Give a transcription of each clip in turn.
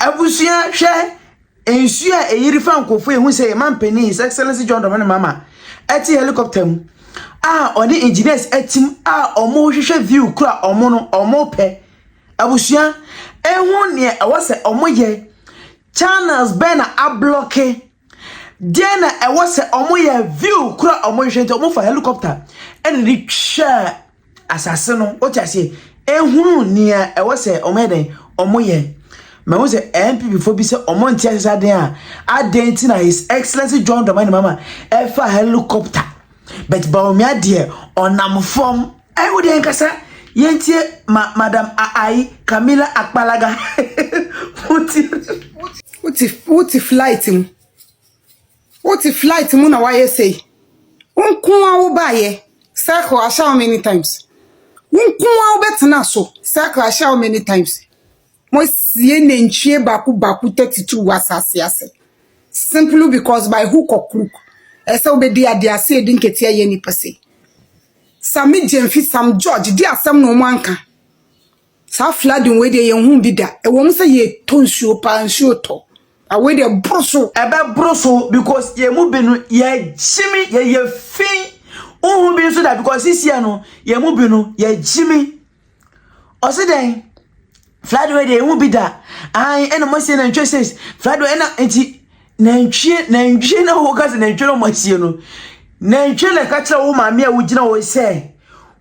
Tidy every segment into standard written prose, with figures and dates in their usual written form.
Abusia hwe ensu a eyirifa nkofo ehu say man penny His Excellency John Dramani Mahama eti helicopter mu oni engineers etim omo hwehwe view kura omo no omo pe abusia ehu ne ewose omo ye channels be na ablocke de na ewose omo ye view kura omo hwehwe nti omo fa helicopter ene di twa asase no o tiase ehu ne ewose omo den omo ye ma wo say NPP fo bi say omo ntia sesa den a aden na His Excellency John Dramani Mahama e fa helicopter but Bawumia de onam form I would enkasa yentie Madam Ai Camilla Akpalaga What flight mu na why say unkunwa wo baye circle how many times unkunwa wo betena so circle how many times mo sie nentwie baku 32 wasase ase simply because by hook or crook ese obedi ade ase edi nketia ye ni pese sami jemfi sam George di asem no mo anka sa flooding we de ye hu bi da e wo se ye tonsuo pa nsuo to awe de broso ebe broso because ye mu binu ye jimi ye fin hu bi so that because this year no ye mu binu ye jimi o se den flood we de hu bi da ai ena mo se na ntwe says flood we ena enti na ntwe na wo gas na ntwe no mo sie no na ntwe le ka kira wo maame a wo gina wo se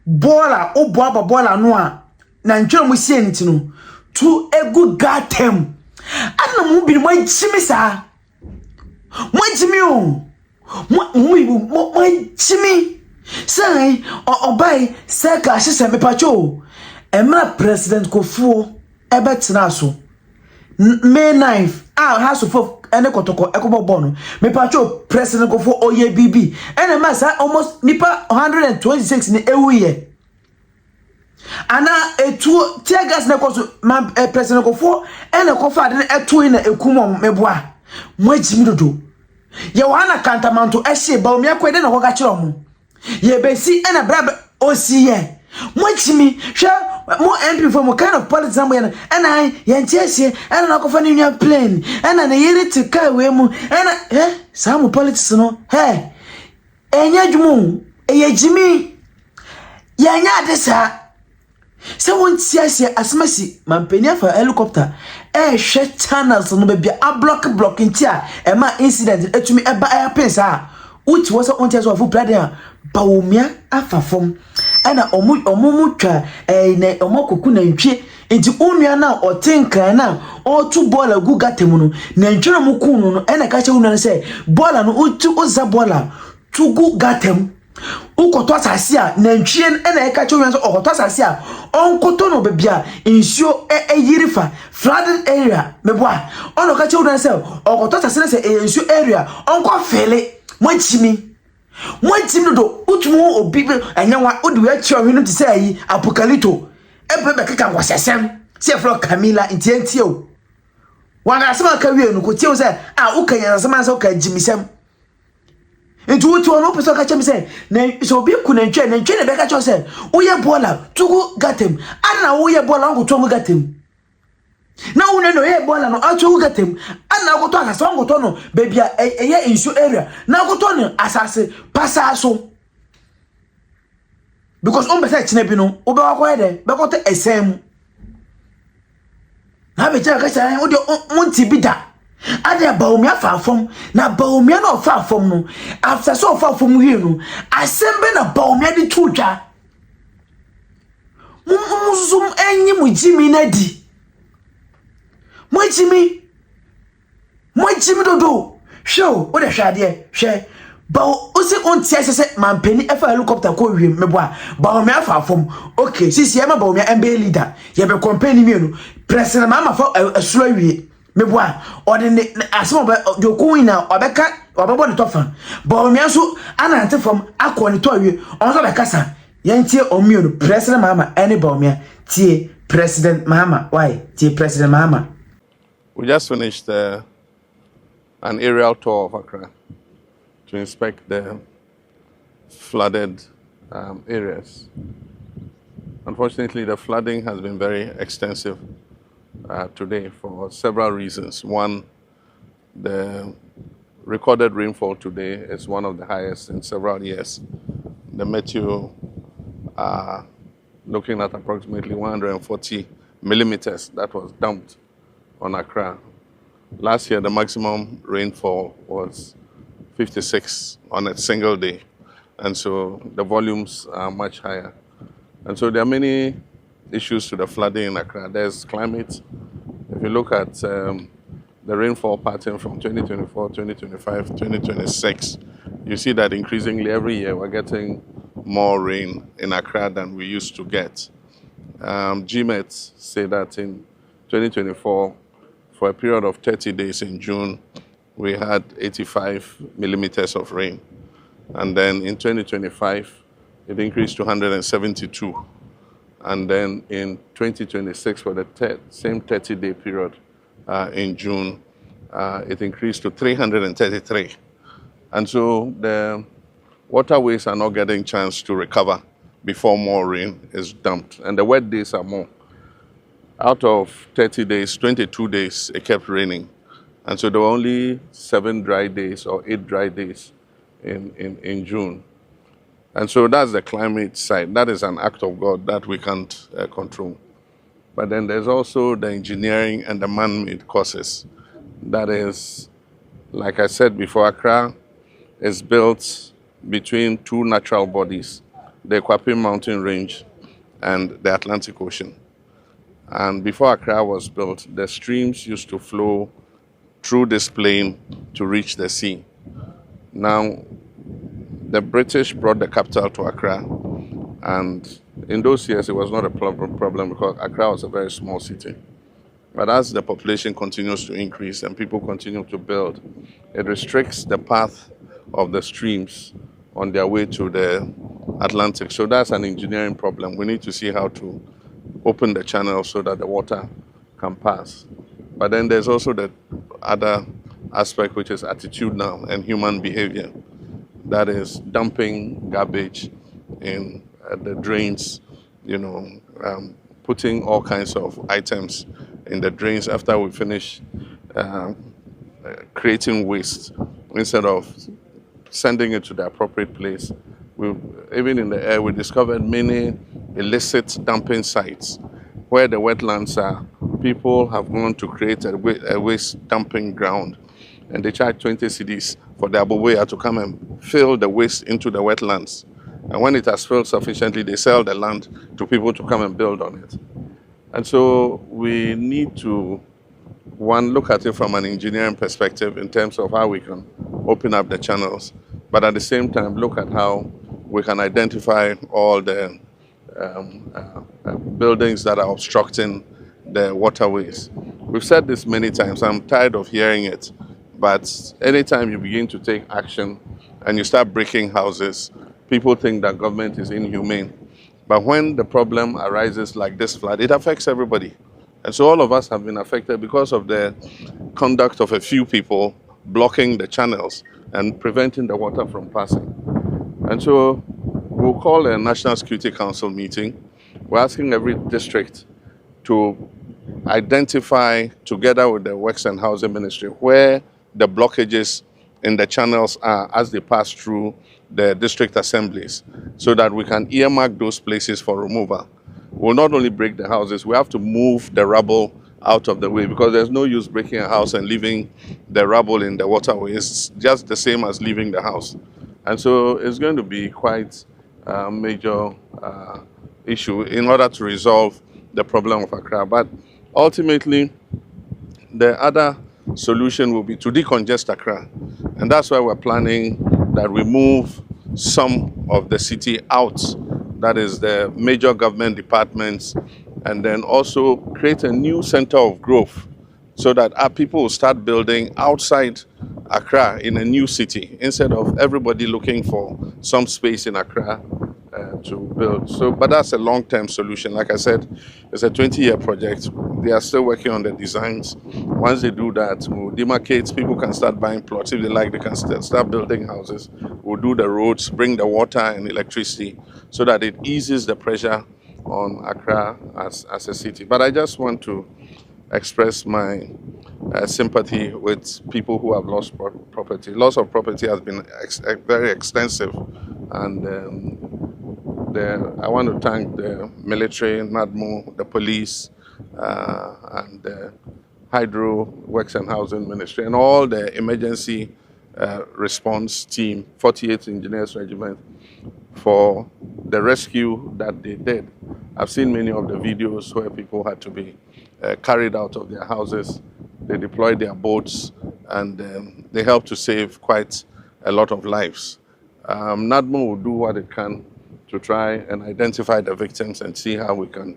bola o boaba bola no a na ntwe mo sie nti no to egu gatem ana mo bi mo jimi sa mo jimi o mo jimi sai obai seka hye me pacho emra president kofuo ebetina so May 9th house of ene kotoko ekobo no me pacho president kofuo oye bibi ene masa almost nipa 126 ni ewuye ana etu tear gas na koso president kofuo ene kofa ade etu na ekum meboa mo ajimi dodo ye wana kantamanto ehye Bawumia kwede na koka kire mo ye besi ene bra osiye mo ajimi hwe mo NPP for mo kind of politics am yen ena ye ntiese ena na kofa ni nwa plane ena na yiri to kai we mu ena some politics no enya dwumu eyejimi ye nya adesa se won tiase asmasi mampeni afa helicopter hwe channels no be a block ntia e ma incident etumi eba happen sa uti wo se on tiase of brother Bawumia afa fom ena omu twa ne omokoku na ntwe enti onua na otenkan na otu bola gu gatem no na ntwe no kunu no ena ka che onua se bola no utu oza bola tugu gatem ukoto asase a na ntwe ena ka che onua se okoto asase a onkoto no bebia nsuo yirifa flooded area meboa ono ka che onua se okoto asase se nsuo area onko fele Mwanchimi do utumu obibe anyanwa odi we chi ohwenu ti say yi apokalito ebebe keka kwasesem se flo Camilla ntiantie o wana asema ka wie no ko tie o say ukanya asema say ka jimisem ntu utu ono peso ka chem say na so obi ku na ntwe na beka cho say uye bola tugu gatem ana uye bola ngo tugu gatem na une no ye bola no atu gatem ana go to asase ngo to no bebia eye insu area na go to no asase pasa so because on be say chine bi no obe wa ko de be ko to esem na be tira ka say o de monti bi da ade Bawumia fa fom na Bawumia no fa fom no after so fa fom wie no asem be na Bawumia di tuja mumuzum enyi mu jimi na di Mojimi dodo show o de hwade hwe ba o se on tie se mampeni efa helicopter ko wiem meboa Bawumia fa fom okay sisi e ma Bawumia embe leader ye be company mienu President Mahama fa asuro wie meboa o de asemo be joku na obeka obebo de tofa Bawumia so anante fom akọ ne to wie on so be kasa yentie omienu President Mahama ene Bawumia tie President Mahama why tie President Mahama. We just finished an aerial tour of Accra to inspect the flooded areas. Unfortunately, the flooding has been very extensive today for several reasons. One, the recorded rainfall today is one of the highest in several years. The Meteo are looking at approximately 140 millimeters that was dumped on Accra. Last year, the maximum rainfall was 56 on a single day. And so the volumes are much higher. And so there are many issues to the flooding in Accra. There's climate. If you look at the rainfall pattern from 2024, 2025, 2026, you see that increasingly every year we're getting more rain in Accra than we used to get. GMET say that in 2024, for a period of 30 days in June, we had 85 millimeters of rain. And then in 2025, it increased to 172. And then in 2026, for the same 30-day period in June, it increased to 333. And so the waterways are not getting chance to recover before more rain is dumped. And the wet days are more. Out of 30 days, 22 days, it kept raining. And so there were only 7 dry days or 8 dry days in June. And so that's the climate side. That is an act of God that we can't control. But then there's also the engineering and the man-made causes. That is, like I said before, Accra is built between 2 natural bodies, the Kwapim Mountain Range and the Atlantic Ocean. And before Accra was built, the streams used to flow through this plain to reach the sea. Now, the British brought the capital to Accra, and in those years it was not a problem because Accra was a very small city. But as the population continues to increase and people continue to build, it restricts the path of the streams on their way to the Atlantic. So that's an engineering problem. We need to see how to open the channel so that the water can pass. But then there's also the other aspect, which is attitudinal and human behavior. That is dumping garbage in the drains, putting all kinds of items in the drains after we finish creating waste. Instead of sending it to the appropriate place, even in the air, we discovered many illicit dumping sites where the wetlands are. People have gone to create a waste dumping ground, and they charge 20 cedis for the aboboya to come and fill the waste into the wetlands. And when it has filled sufficiently, they sell the land to people to come and build on it. And so we need to, one, look at it from an engineering perspective in terms of how we can open up the channels, but at the same time look at how we can identify all the buildings that are obstructing the waterways. We've said this many times. I'm tired of hearing it. But anytime you begin to take action and you start breaking houses, people think that government is inhumane. But when the problem arises like this flood, it affects everybody. And so all of us have been affected because of the conduct of a few people blocking the channels and preventing the water from passing. And so we'll call a National Security Council meeting. We're asking every district to identify, together with the Works and Housing Ministry, where the blockages in the channels are as they pass through the district assemblies, so that we can earmark those places for removal. We'll not only break the houses, we have to move the rubble out of the way, because there's no use breaking a house and leaving the rubble in the waterway. It's just the same as leaving the house. And so it's going to be quite a major issue in order to resolve the problem of Accra. But ultimately, the other solution will be to decongest Accra. And that's why we're planning that we move some of the city out, that is the major government departments, and then also create a new center of growth so that our people will start building outside Accra in a new city, instead of everybody looking for some space in Accra to build. So, but that's a long-term solution. Like I said, it's a 20-year project. They are still working on the designs. Once they do that, we'll demarcate. People can start buying plots. If they like, they can start building houses. We'll do the roads, bring the water and electricity, so that it eases the pressure on Accra as a city. But I just want to express my sympathy with people who have lost property. Loss of property has been very extensive, and I want to thank the military, NADMO, the police, and the Hydro Works and Housing Ministry, and all the emergency response team, 48th Engineers Regiment, for the rescue that they did. I've seen many of the videos where people had to be carried out of their houses. They deployed their boats, and they helped to save quite a lot of lives. NADMO will do what it can to try and identify the victims and see how we can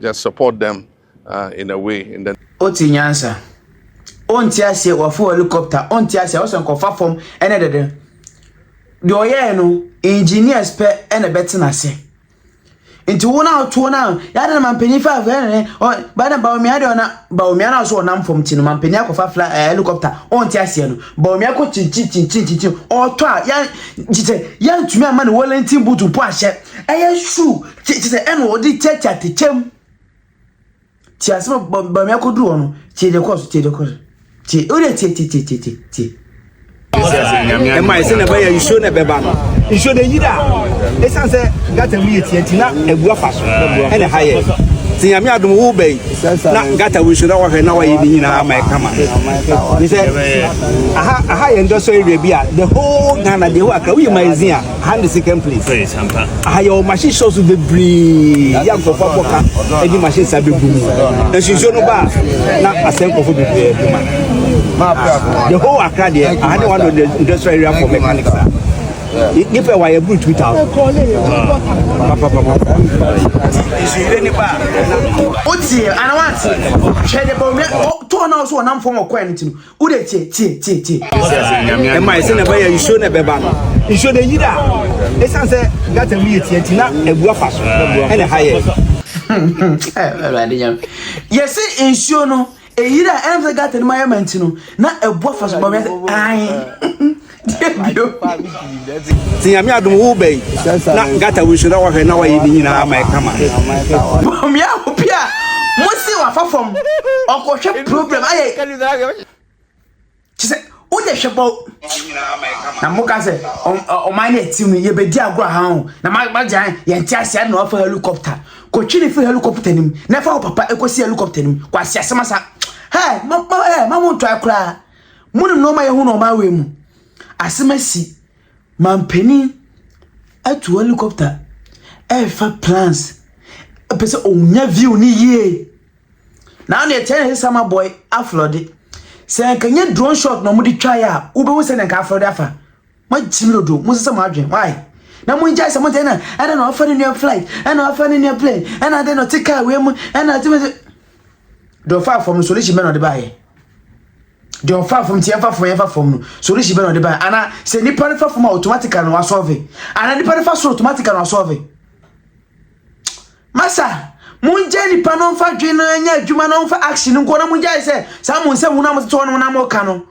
just support them in a way. Oti nyansa. Onti ase wafo helicopter, onti ase oso nkofa fom ene dede. De oye no engineers pe ene betina ase. Nti wona oto na ya de mampani fa ene ba na ba omi ade ona ba omi ana so onam fom ti no mampani akofa helicopter onti ase no ba omi akọ chin oto a ya jite ya ntumi ama ne volunteer butu po ahye eye shoe jite ene odi checha techem ti asema ba omi akodu ono ti de course ti ore ti e mai se na ba ya iso na beba no iso de yida e san se gata wi eti na ebu afa so e na haye ti yami adum wo bei na gata wi so na wa hwe na wa yi nyina ama e kama ni se aha ye ndo so area bia the whole Ghana the whole Accra wi mazin a hand the second place aha ye o machine shows be bree ya ko fa boka e di machine sa be gum na so no ba na asen ko fo be the whole Accra there I had one of the industrial area for mechanics. If I were a brute without Oti and what share the bomb to announce one am form of quantity. Ude ti. Am I saying about you show na beba no? You show the yida. Esan say got a meat eti na ebu afa so and higher. Yes, in show no Eyira enfe gata ni mayement no na ebo faso ba me ai ti yami adum wo bei na gata wi shura wa hwe na wa yi nyina ama e kama mi a opia mo si wa fafom okohwe problem aye ti se o de hwebo na mo ka se o man e tim ye be di agro ha ho na ma jan ye nti asia na ofa helicopter ko twini fi helicopter nim na fa papa ekosi helicopter nim kwa asia semasa hey mama to akra munu no ma ye hu no ma we mu asemasi mampani atu helicopter fa plans pese onya view ni ye na na tell sama boy aflode se kanye drone shot no mudi twa ya ube wo se na ka aflode afa ma jimiro do mo se ma adwen why na mo nja se mo tena ana na ofa ni new flight ana ofa ni new plane ana de no tika we mu ana ti do far from solution be no de bae do far from tiafa from no solution be no de bae ana se ni pa fa from automatically no solve ana ni pa fa so automatically no solve masa munje ni pa no fa dwen no anya adwuma no fa action nko na munja se sa mo nse hu na mo to no na mo ka no